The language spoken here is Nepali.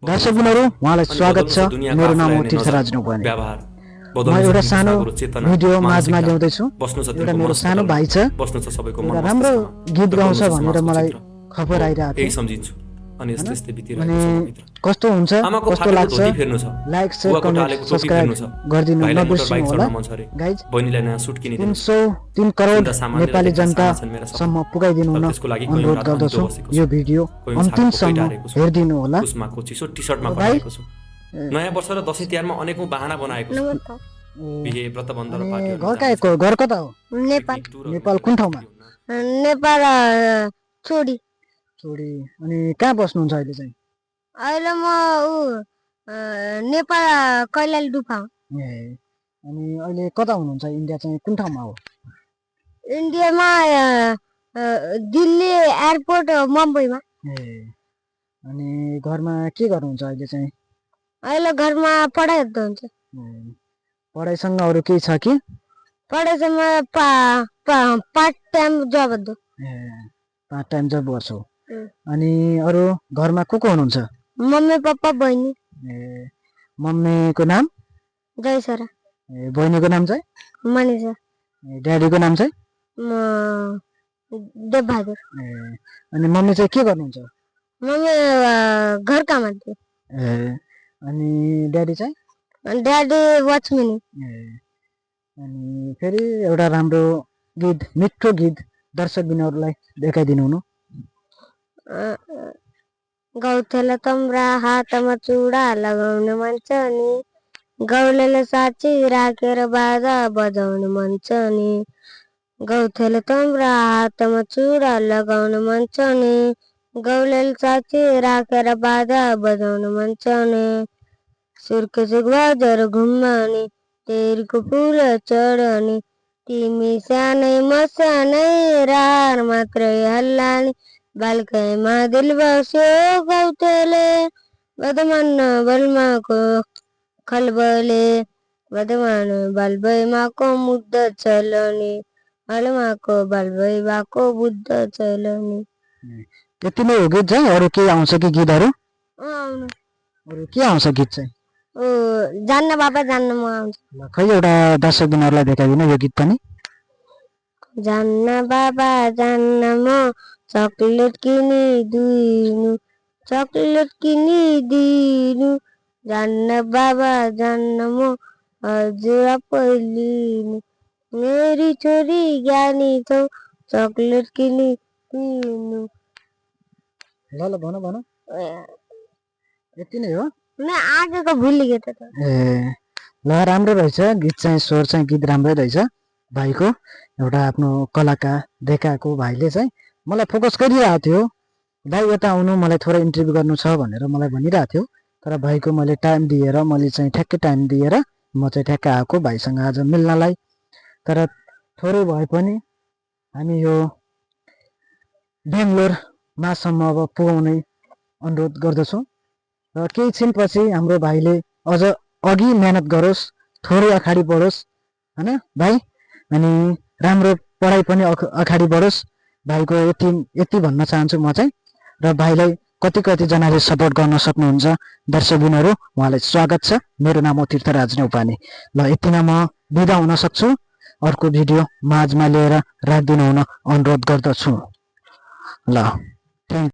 दर्शकबिनहरू उहाँलाई स्वागत छ। मेरो नाम हो तीर्थराज नौपाने। म एउटा सानो भिडियो माझमा ल्याउँदैछु। एउटा मेरो सानो भाइ छ, एउटा राम्रो गीत गाउँछ भनेर मलाई खबर आइरहेको थियो। अनि कस्तो हुन्छ, कस्तो लाग्छ, लाइक शेयर कमेन्ट सब्सक्राइब गरिदिनु नबिर्सिनु होला गाइज। 3 करोड नेपाली जनतासम्म पुगाइदिनु हुन अनुरोध गर्दछु। यो भिडियो अन्तिमसम्म हेरिदिनु होला। नयाँ वर्ष र दशैं तिहारमा अनेकौं बहाना बनाएको छु। बिहे व्रत बन्ध र पार्टी। घर कता हो? नेपाल। नेपाल कुन ठाउँमा? नेपाल छोडी। छोडी। अनि कहाँ बस्नुहुन्छ अहिले चाहिँ? अहिले म नेपाल कैलाली डुफा। अनि अहिले कता हुनुहुन्छ? इन्डिया चाहिँ कुन ठाउँमा हो? इन्डियामा दिल्ली एयरपोर्ट मुम्बईमा। अनि घरमा के गर्नुहुन्छ अहिले चाहिँ? अहिले घरमा पढाइ हुन्छ। पढाइसँग अरू केही छ कि? पढाइसँग पार्ट टाइम जब गर्छु। पार्ट टाइम जब गर्छौ। अनि अरू घरमा को हुनुहुन्छ? मम्मी पप्पा बहिनी। मम्मीको नाम? जयसरा। बहिनीको नाम चाहिँ? मनिषा। ड्याडीको नाम चाहिँ? देवबहादुर। अनि मम्मी चाहिँ के गर्नुहुन्छ? मम्मी घर काम गर्छ। अनि ड्याडी चाहिँ? Daddy watchman. अनि फेरि एउटा राम्रो गीत, मिठो गीत दर्शकबिनहरूलाई देखाइदिनु हुनु। गौथेला तम्रा हातमा चुडा लगाउन मन छ नि, गौलेले साँची राखेर बाजा बजाउन मन छ नि। गौथेला तम्रा हातमा चुडा लगाउन मन छ नि, गौलेले साँची राखेर बाजा बजाउन मन छ नि। सुर्के बजार घुम्मानी तेरको फुल चढनी, तिमी सानै म सानै रार मात्रै हल्लानी, बालकैमा दिल बस्यो गौथेले, बदमान बलमाको खलबले, बदमान बालबैमाको मुद्द चलनी, हलमाको बालबैमाको बुद्ध चलनी। त्यति नै हो गीत चाहिँ? अरू के आउँछ कि गीतहरू? अरू के आउँछ गीत चाहिँ? जान्न बाबा जान्न म आउँछ। खै एउटा दर्शकबिनहरूलाई देखाइदिनु यो गीत पनि। जान्न बाबा जान्न म चकलेट किनिदिनु, चकलेट किनिदिनु, जान्न बाबा जान्न म हजुर पहिलिनु, मेरी छोरी ज्ञानी छौ चकलेट किनिदिनु। ल ल भन भन। यति नै हो? आजको भुलिगे त। ल राम्रो रहेछ गीत चाहिँ, स्वर चाहिँ गीत राम्रै रहेछ भाइको। एउटा आफ्नो कलाकार देखाएको भाइले चाहिँ मलाई फोकस गरिरहेको थियो, भाइ यता आउनु मलाई थोरै इन्टरभ्यू गर्नु छ भनेर मलाई भनिरहेको थियो। तर भाइको मैले टाइम दिएर, मैले चाहिँ ठ्याक्कै टाइम दिएर म चाहिँ ठ्याक्कै आएको भाइसँग आज मिल्नलाई। तर थोरै भए पनि हामी यो बेङ्गलोरमासम्म अब पुगाउने अनुरोध गर्दछौँ। र केही छिनपछि हाम्रो भाइले अझ अघि मेहनत गरोस्, थोरै अगाडि बढोस् होइन भाइ। अनि राम्रो पढाइ पनि अगाडि बढोस्। भाइको यति भन्न चाहन्छु म चाहिँ। र भाइलाई कतिजनाले सपोर्ट गर्न सक्नुहुन्छ दर्शकबिनहरू, उहाँलाई स्वागत छ। मेरो नाम हो तीर्थराज नौपाने। ल यतिमा म बिदा हुन सक्छु। अर्को भिडियो माझमा लिएर राखिदिनु हुन अनुरोध गर्दछु। ल थ्याङ्क